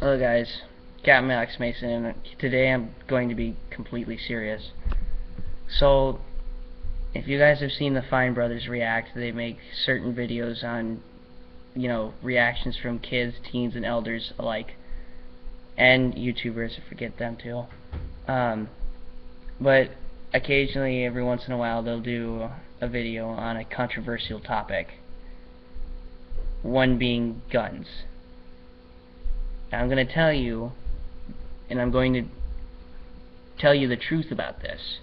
Hello guys, Captain Alex Mason, and today I'm going to be completely serious. So, if you guys have seen the Fine Brothers react, they make certain videos on, reactions from kids, teens, and elders alike. And YouTubers, forget them too. But occasionally, every once in a while, they'll do a video on a controversial topic. One being guns. Now I'm going to tell you, and I'm going to tell you the truth about this.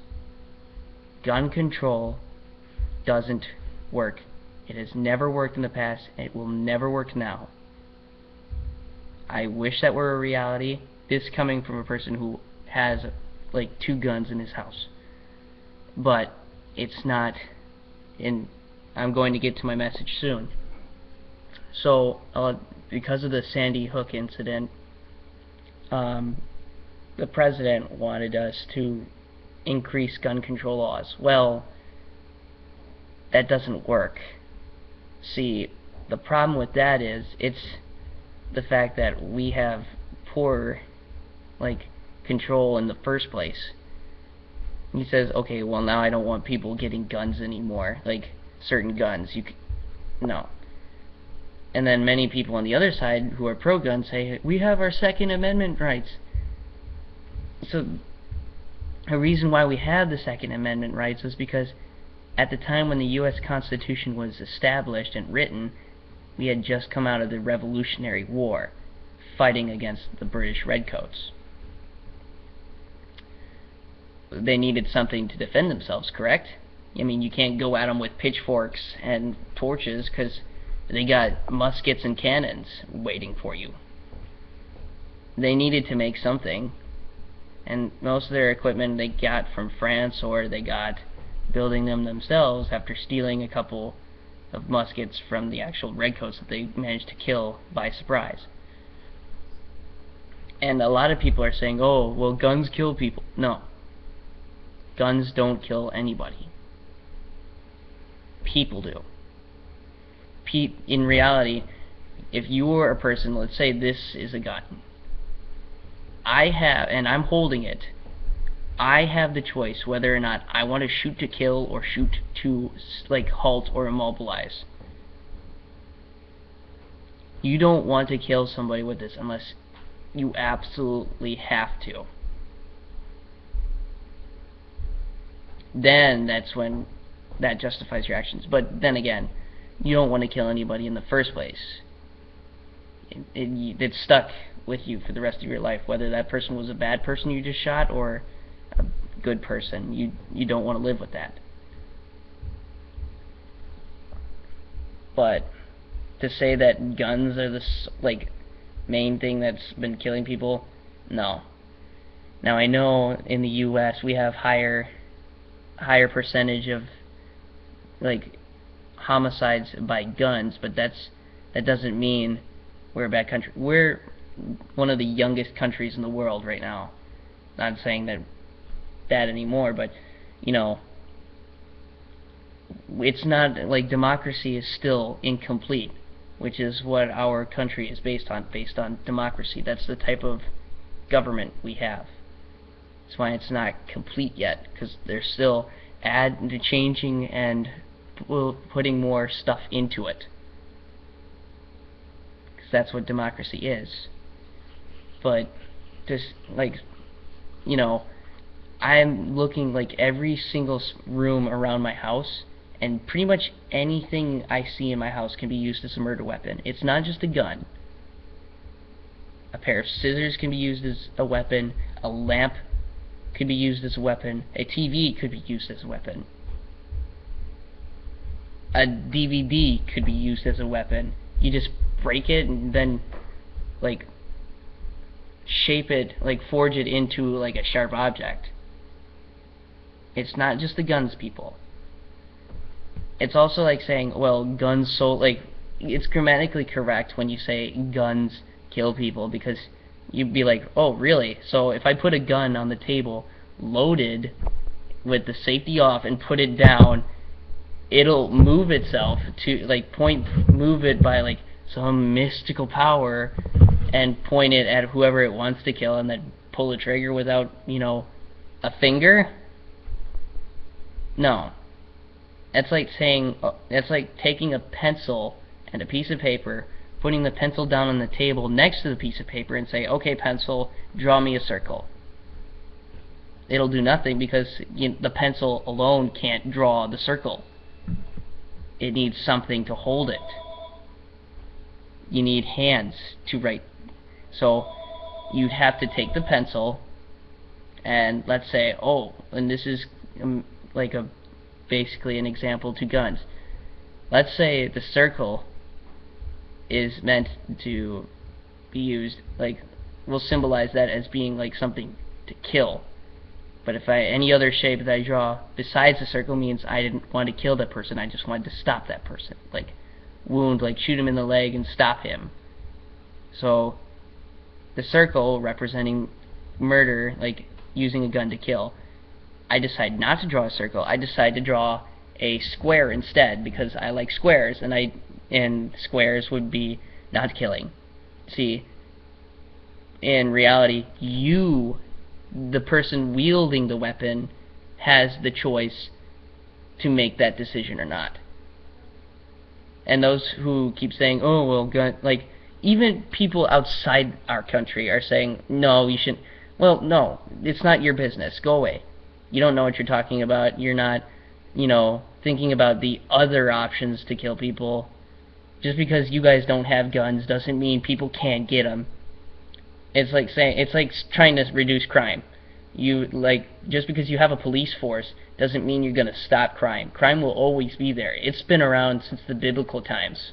Gun control doesn't work. It has never worked in the past, and it will never work now. I wish that were a reality. This coming from a person who has like 2 guns in his house. But it's not, and I'm going to get to my message soon. So, because of the Sandy Hook incident, the president wanted us to increase gun control laws. Well, that doesn't work. See, the problem with that is, it's the fact that we have poor, control in the first place. He says, okay, well now I don't want people getting guns anymore, like certain guns. No. And then many people on the other side who are pro-gun say, we have our Second Amendment rights. So, a reason why we have the Second Amendment rights is because at the time when the U.S. Constitution was established and written, we had just come out of the Revolutionary War, fighting against the British Redcoats. They needed something to defend themselves, correct? I mean, you can't go at them with pitchforks and torches, because they got muskets and cannons waiting for you. They needed to make something, and most of their equipment they got from France, or they got building them themselves after stealing a couple of muskets from the actual redcoats that they managed to kill by surprise. And a lot of people are saying, oh, well, guns kill people. No. Guns don't kill anybody. People do. In reality, if you were a person, let's say this is a gun, I have, and I'm holding it, I have the choice whether or not I want to shoot to kill or shoot to halt or immobilize. You don't want to kill somebody with this unless you absolutely have to. Then that's when that justifies your actions. But then again, you don't want to kill anybody in the first place. It's stuck with you for the rest of your life, whether that person was a bad person you just shot or a good person. You don't want to live with that. But to say that guns are the main thing that's been killing people, no. Now I know in the U.S. we have higher percentage of homicides by guns, but that doesn't mean we're a bad country. We're one of the youngest countries in the world right now. Not saying that anymore, but it's not democracy is still incomplete, which is what our country is based on democracy. That's the type of government we have. That's why it's not complete yet, because they're still changing and putting more stuff into it, because that's what democracy is. But just I'm looking every single room around my house, and pretty much anything I see in my house can be used as a murder weapon. It's not just a gun. A pair of scissors can be used as a weapon. A lamp could be used as a weapon. A TV could be used as a weapon. A DVD could be used as a weapon. You just break it and then shape it, forge it into a sharp object. It's not just the guns, people. It's also saying, well, guns it's grammatically correct when you say guns kill people, because you'd be like, oh, really? So if I put a gun on the table, loaded, with the safety off, and put it down, it'll move itself to, move it by, some mystical power and point it at whoever it wants to kill and then pull the trigger without, a finger? No. That's like taking a pencil and a piece of paper, putting the pencil down on the table next to the piece of paper and say, okay, pencil, draw me a circle. It'll do nothing because the pencil alone can't draw the circle. It needs something to hold it. You need hands to write. So you'd have to take the pencil and let's say, and this is basically an example to guns. Let's say the circle is meant to be used, we'll symbolize that as being like something to kill. But if any other shape that I draw besides the circle means I didn't want to kill that person, I just wanted to stop that person. Like wound, shoot him in the leg and stop him. So the circle representing murder, using a gun to kill, I decide not to draw a circle. I decide to draw a square instead because I like squares, and squares would be not killing. See, in reality, the person wielding the weapon, has the choice to make that decision or not. And those who keep saying, oh, well, gun, even people outside our country are saying, no, you shouldn't. Well, no, it's not your business. Go away. You don't know what you're talking about. You're not, thinking about the other options to kill people. Just because you guys don't have guns doesn't mean people can't get them. It's like trying to reduce crime. Just because you have a police force doesn't mean you're going to stop crime. Crime will always be there. It's been around since the biblical times.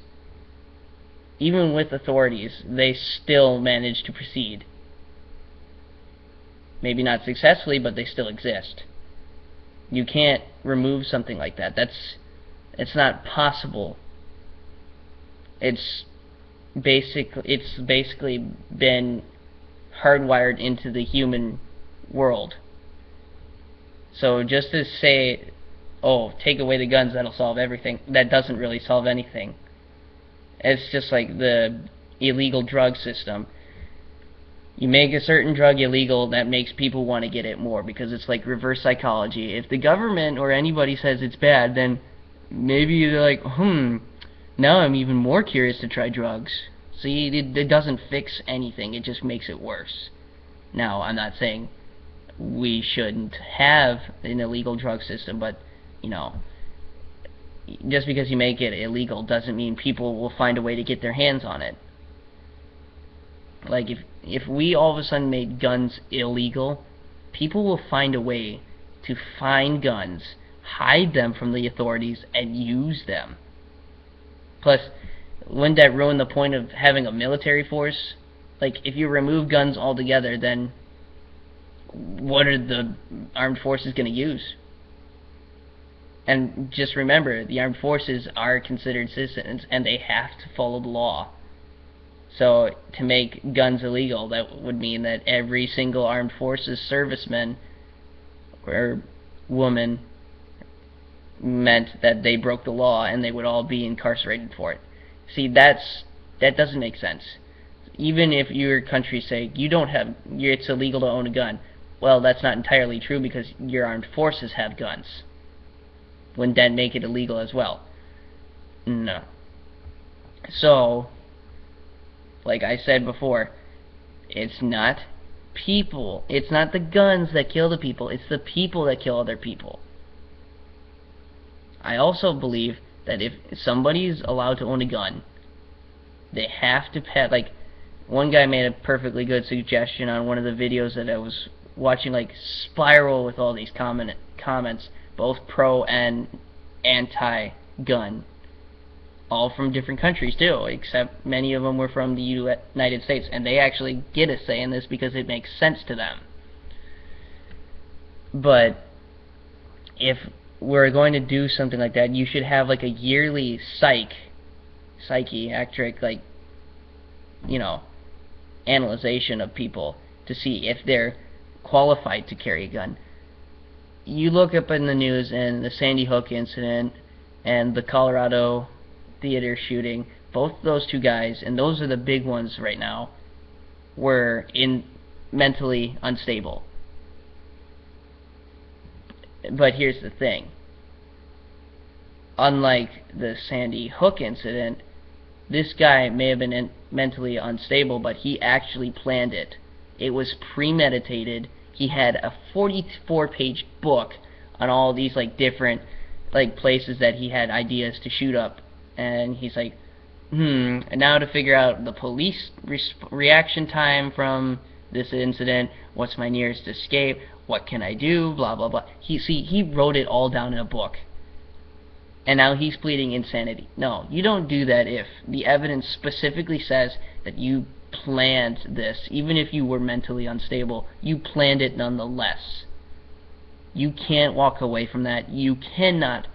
Even with authorities, they still manage to proceed. Maybe not successfully, but they still exist. You can't remove something like that. It's not possible. It's basically been hardwired into the human world. So just to say, take away the guns, that'll solve everything, that doesn't really solve anything. It's just like the illegal drug system. You make a certain drug illegal, that makes people want to get it more, because it's like reverse psychology. If the government or anybody says it's bad, then maybe they're like, now I'm even more curious to try drugs. See, it doesn't fix anything, it just makes it worse. Now, I'm not saying we shouldn't have an illegal drug system, but, just because you make it illegal doesn't mean people will find a way to get their hands on it. If we all of a sudden made guns illegal, people will find a way to find guns, hide them from the authorities, and use them. Plus, wouldn't that ruin the point of having a military force? If you remove guns altogether, then what are the armed forces going to use? And just remember, the armed forces are considered citizens, and they have to follow the law. So, to make guns illegal, that would mean that every single armed forces serviceman or woman meant that they broke the law, and they would all be incarcerated for it. See, that doesn't make sense. Even if your country say it's illegal to own a gun, well, that's not entirely true because your armed forces have guns. Wouldn't that make it illegal as well? No. So, like I said before, it's not people. It's not the guns that kill the people. It's the people that kill other people. I also believe that if somebody's allowed to own a gun, they have to pay, one guy made a perfectly good suggestion on one of the videos that I was watching, spiral with all these comments, both pro and anti-gun, all from different countries too, except many of them were from the United States, and they actually get a say in this because it makes sense to them. But if we're going to do something like that, you should have a yearly psychiatric analyzation of people to see if they're qualified to carry a gun. You look up in the news and the Sandy Hook incident and the Colorado theater shooting, both those two guys, and those are the big ones right now, were mentally unstable. But here's the thing. Unlike the Sandy Hook incident, this guy may have been mentally unstable, but he actually planned it. It was premeditated. He had a 44-page book on all these different places that he had ideas to shoot up, and he's like, and now to figure out the police reaction time from this incident, what's my nearest escape, what can I do, blah blah blah. He wrote it all down in a book, and now he's pleading insanity. No, you don't do that if the evidence specifically says that you planned this. Even if you were mentally unstable, you planned it nonetheless. You can't walk away from that. You cannot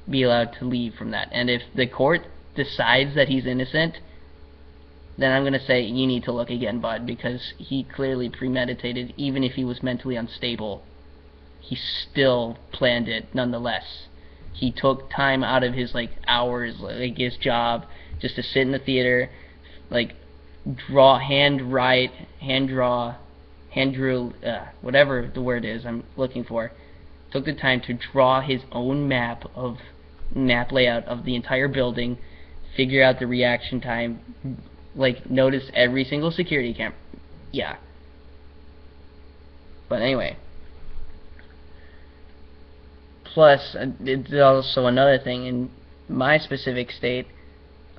be allowed to leave from that. And if the court decides that he's innocent, then I'm going to say you need to look again, bud, because he clearly premeditated. Even if he was mentally unstable, he still planned it nonetheless. He took time out of his hours, his job, just to sit in the theater, hand drew, whatever the word is I'm looking for. Took the time to draw his own map layout of the entire building, figure out the reaction time, notice every single security camera. Yeah. But anyway. Plus, it's also another thing. In my specific state,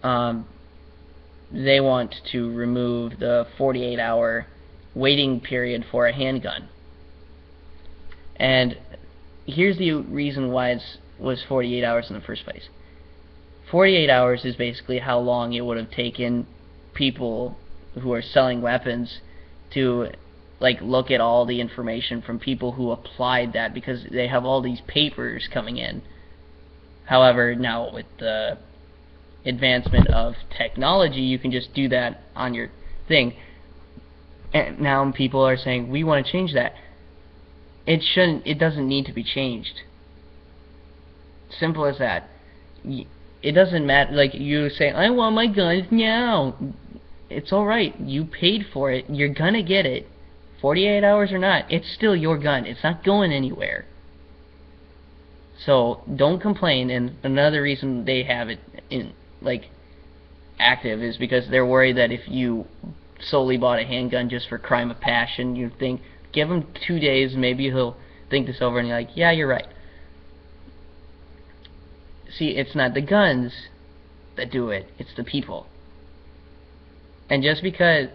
they want to remove the 48-hour waiting period for a handgun. And here's the reason why it was 48 hours in the first place. 48 hours is basically how long it would have taken people who are selling weapons to look at all the information from people who applied that, because they have all these papers coming in. However, now with the advancement of technology, you can just do that on your thing. And now people are saying, we want to change that. It doesn't need to be changed. Simple as that. It doesn't matter, you say, I want my guns now. It's alright, you paid for it, you're gonna get it. 48 hours or not, it's still your gun. It's not going anywhere. So don't complain. And another reason they have it in active is because they're worried that if you solely bought a handgun just for crime of passion, you think, give him 2 days, maybe he'll think this over, and you're like, yeah, you're right. See, it's not the guns that do it, it's the people. And just because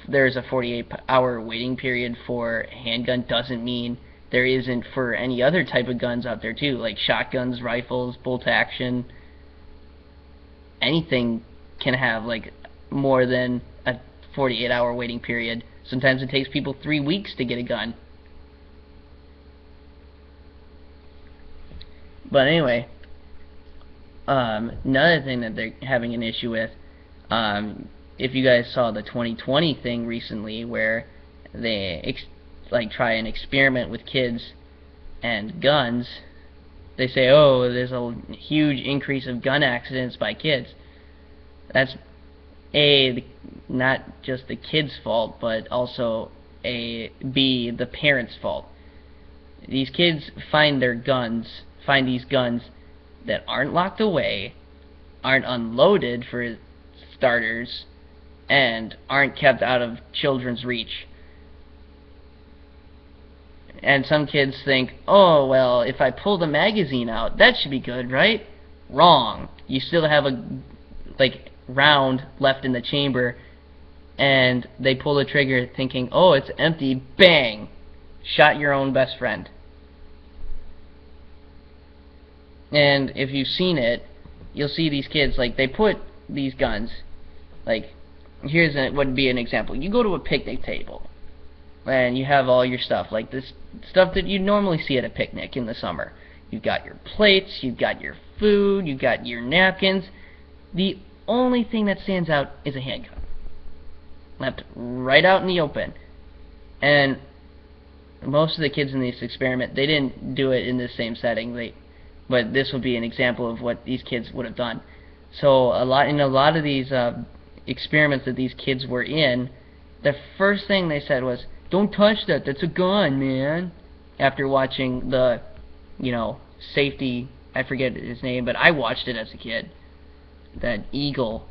there's a 48-hour waiting period for a handgun doesn't mean there isn't for any other type of guns out there too, like shotguns, rifles, bolt action. Anything can have more than a 48-hour waiting period. Sometimes it takes people 3 weeks to get a gun. But anyway, another thing that they're having an issue with, if you guys saw the 2020 thing recently, where they try and experiment with kids and guns, they say, oh, there's a huge increase of gun accidents by kids. That's not just the kids' fault, but also B, the parents' fault. These kids find these guns that aren't locked away, aren't unloaded for starters, and aren't kept out of children's reach. And some kids think, oh, well, if I pull the magazine out, that should be good, right? Wrong. You still have a round left in the chamber, and they pull the trigger thinking, oh, it's empty. Bang! Shot your own best friend. And if you've seen it, you'll see these kids, they put these guns, here's would be an example. You go to a picnic table, and you have all your stuff, this stuff that you normally see at a picnic in the summer. You've got your plates, you've got your food, you've got your napkins. The only thing that stands out is a handgun, left right out in the open. And most of the kids in this experiment, they didn't do it in the same setting. but this would be an example of what these kids would have done. So in a lot of these experiments that these kids were in, the first thing they said was, "Don't touch that. That's a gun, man." After watching the, safety, I forget his name, but I watched it as a kid. That Eagle,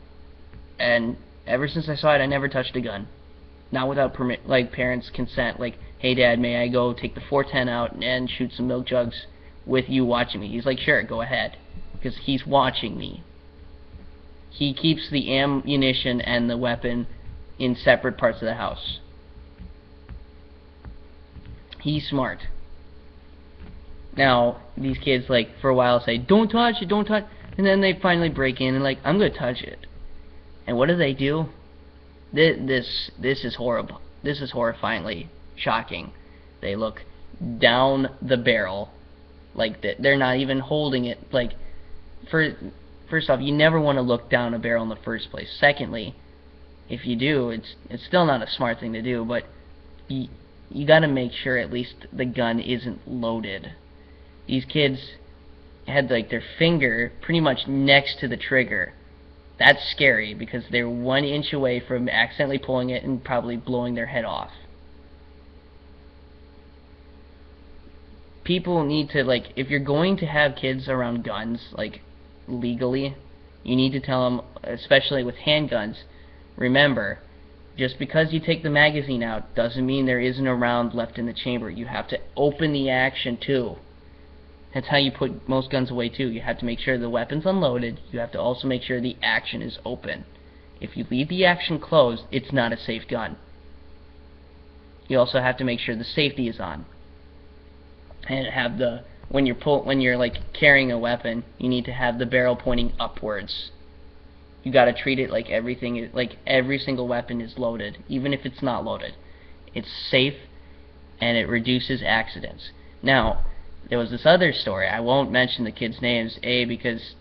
and ever since I saw it, I never touched a gun. Not without parents' consent. Like, "Hey, Dad, may I go take the 410 out and shoot some milk jugs with you watching me?" He's like, "Sure, go ahead," because he's watching me. He keeps the ammunition and the weapon in separate parts of the house. He's smart. Now, these kids, for a while say, "Don't touch it, don't touch it," and then they finally break in and "I'm gonna touch it." And what do? This is horrible. This is horrifyingly shocking. They look down the barrel, they're not even holding it. First off, you never want to look down a barrel in the first place. Secondly, if you do, it's still not a smart thing to do, but you got to make sure at least the gun isn't loaded. These kids had their finger pretty much next to the trigger. That's scary because they're 1 inch away from accidentally pulling it and probably blowing their head off. People need to, if you're going to have kids around guns, legally, you need to tell them, especially with handguns, remember, just because you take the magazine out doesn't mean there isn't a round left in the chamber. You have to open the action too. That's how you put most guns away too. You have to make sure the weapon's unloaded. You have to also make sure the action is open. If you leave the action closed, it's not a safe gun. You also have to make sure the safety is on. And have when you're carrying a weapon, you need to have the barrel pointing upwards. You got to treat it like every single weapon is loaded, even if it's not loaded. It's safe and it reduces accidents. Now, there was this other story. I won't mention the kids' names, A, because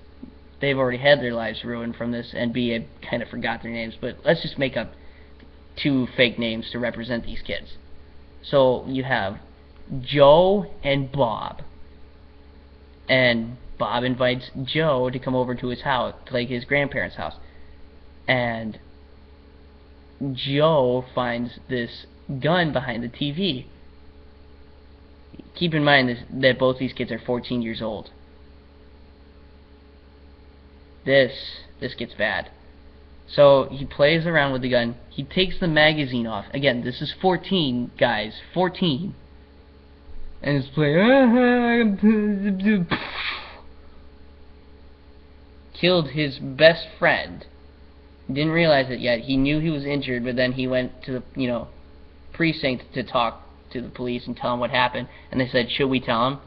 they've already had their lives ruined from this, and B, I kind of forgot their names, but let's just make up 2 fake names to represent these kids. So you have Joe and Bob, and Bob invites Joe to come over to his house, his grandparents' house, and Joe finds this gun behind the TV. Keep in mind that both these kids are 14 years old. This gets bad. So he plays around with the gun. He takes the magazine off. Again, this is 14, guys. 14. And he's playing. Killed his best friend. Didn't realize it yet. He knew he was injured, but then he went to the precinct to talk to the police and tell him what happened. And they said, "Should we tell him?"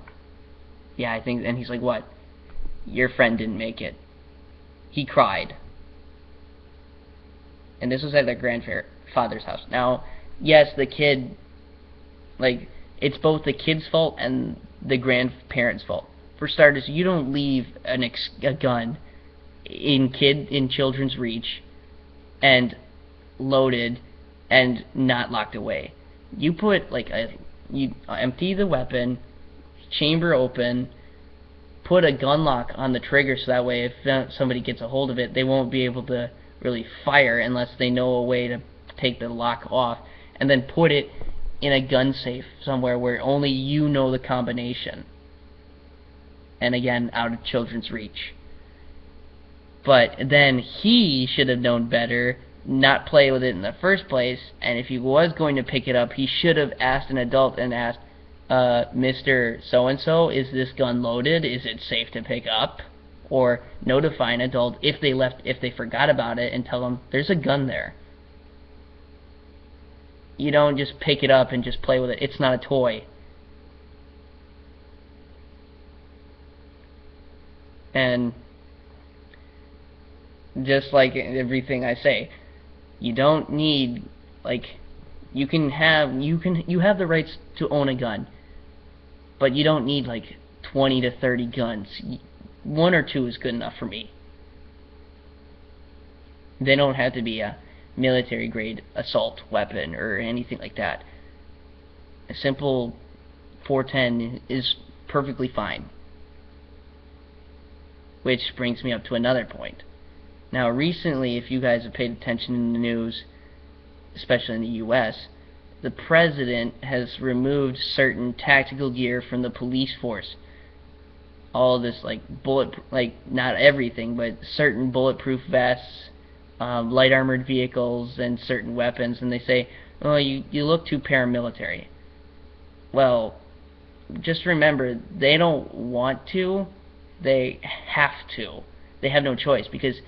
"Yeah, I think." And he's like, "What?" "Your friend didn't make it." He cried. And this was at their grandfather's house. Now, yes, the kid, it's both the kid's fault and the grandparents' fault. For starters, you don't leave a gun in children's reach and loaded and not locked away. You put you empty the weapon, chamber open, put a gun lock on the trigger so that way if somebody gets a hold of it, they won't be able to really fire unless they know a way to take the lock off, and then put it in a gun safe somewhere where only you know the combination. And again, out of children's reach. But then he should have known better, not play with it in the first place, and if he was going to pick it up, he should have asked an adult and asked, "Mr. So-and-so, is this gun loaded? Is it safe to pick up?" Or notify an adult if they forgot about it and tell them, "There's a gun there." You don't just pick it up and just play with it. It's not a toy. And just like everything I say, you don't need, you have the rights to own a gun, but you don't need 20 to 30 guns. 1 or 2 is good enough for me. They don't have to be a military grade assault weapon or anything like that. A simple 410 is perfectly fine. which brings me up to another point. Now, recently, if you guys have paid attention in the news, especially in the U.S., the president has removed certain tactical gear from the police force. All this, like, not everything, but certain bulletproof vests, light armored vehicles, and certain weapons, and they say, oh, you look too paramilitary. Well, just remember, they don't want to, they have to. They have no choice, because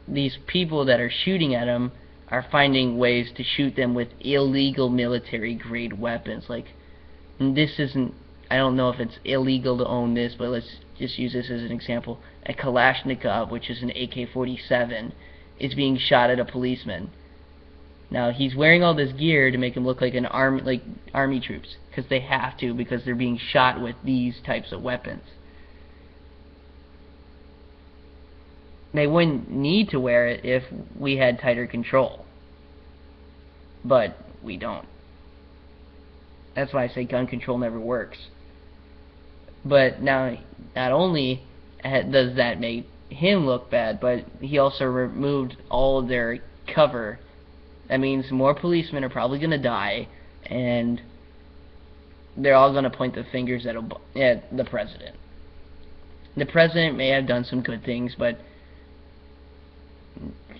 these people that are shooting at them are finding ways to shoot them with illegal military grade weapons. Like, this isn't, I don't know if it's illegal to own this, but let's just use this as an example. A Kalashnikov, which is an AK-47, is being shot at a policeman. Now, he's wearing all this gear to make him look like an army troops, because they have to, because they're being shot with these types of weapons. They wouldn't need to wear it if we had tighter control, but we don't. That's why I say gun control never works. But now, not only does that make him look bad, but he also removed all of their cover. That means more policemen are probably going to die, and they're all going to point the fingers at the president. The president may have done some good things, but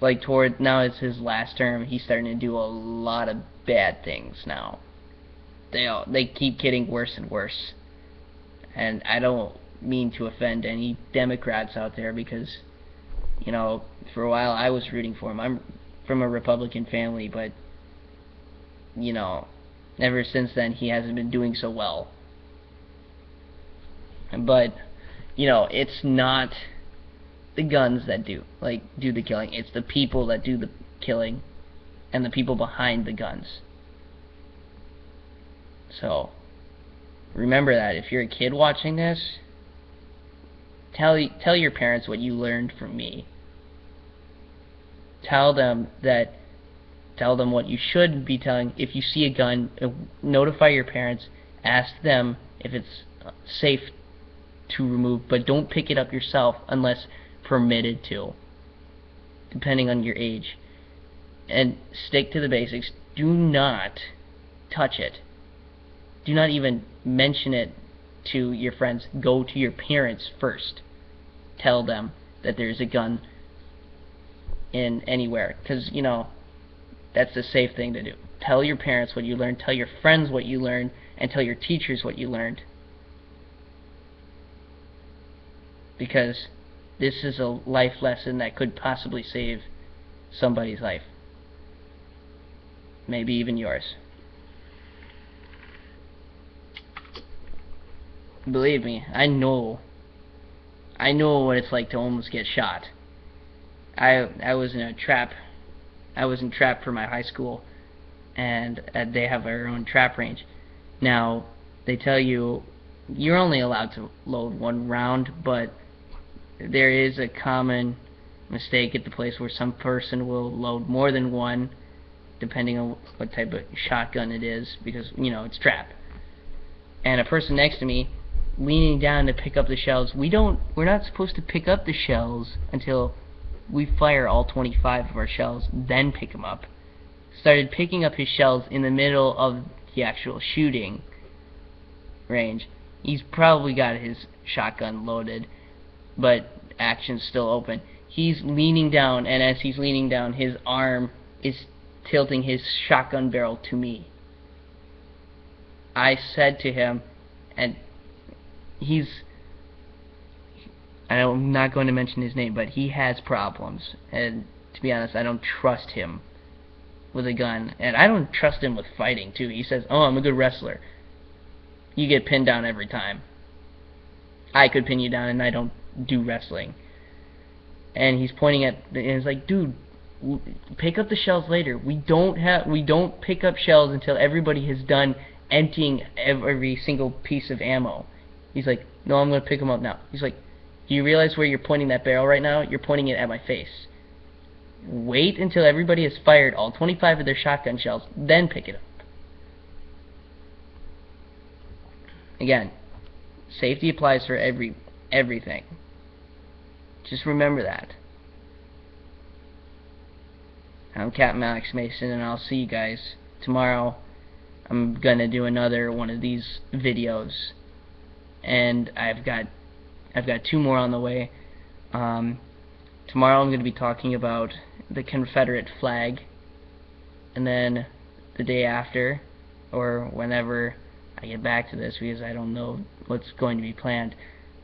like toward now it's his last term, he's starting to do a lot of bad things now. They keep getting worse and worse. And I don't mean to offend any Democrats out there, because, you know, for a while I was rooting for him. I'm from a Republican family, but, you know, ever since then he hasn't been doing so well. But, you know, it's not the guns that do the killing. It's the people that do the killing, and the people behind the guns. So remember that. If you're a kid watching this, tell your parents what you learned from me. Tell them what you should be telling. If you see a gun, notify your parents. Ask them if it's safe to remove, but don't pick it up yourself unless permitted to, depending on your age. And stick to the basics. Do not touch it. Do not even mention it to your friends. Go to your parents first. Tell them that there's a gun in anywhere, because, you know, that's the safe thing to do. Tell your parents what you learned, tell your friends what you learned, and tell your teachers what you learned. Because this is a life lesson that could possibly save somebody's life. Maybe even yours. Believe me, I know what it's like to almost get shot. I was in a trap. I was in trap for my high school, and they have their own trap range. Now, they tell you you're only allowed to load one round, but there is a common mistake at the place where some person will load more than one, depending on what type of shotgun it is, because, you know, it's trap. And a person next to me leaning down to pick up the shells. We're not supposed to pick up the shells until we fire all 25 of our shells, then pick them up. Started picking up his shells in the middle of the actual shooting range. He's probably got his shotgun loaded, but action's still open. He's leaning down, and as he's leaning down, his arm is tilting his shotgun barrel to me. I said to him, and I'm not going to mention his name, but he has problems, and to be honest, I don't trust him with a gun, and I don't trust him with fighting too. He says, oh, I'm a good wrestler. You get pinned down every time. I could pin you down, and I don't do wrestling. And he's pointing at, and he's like, dude, pick up the shells later. We don't pick up shells until everybody has done emptying every single piece of ammo. He's like, no, I'm going to pick them up now. He's like, do you realize where you're pointing that barrel right now? You're pointing it at my face. Wait until everybody has fired all 25 of their shotgun shells, then pick it up. Again, safety applies for everything. Just remember that. I'm Captain Alex Mason, and I'll see you guys tomorrow. I'm gonna do another one of these videos, and I've got 2 more on the way. Tomorrow I'm gonna be talking about the Confederate flag, and then the day after, or whenever I get back to this, because I don't know what's going to be planned,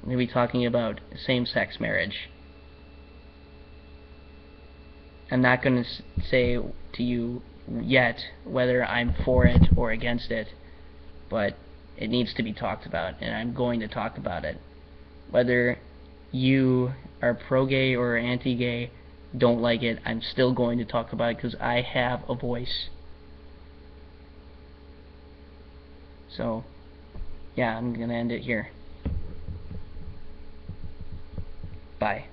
I'm gonna be talking about same-sex marriage. I'm not going to say to you yet whether I'm for it or against it, but it needs to be talked about, and I'm going to talk about it. Whether you are pro-gay or anti-gay, don't like it, I'm still going to talk about it because I have a voice. So, yeah, I'm going to end it here. Bye.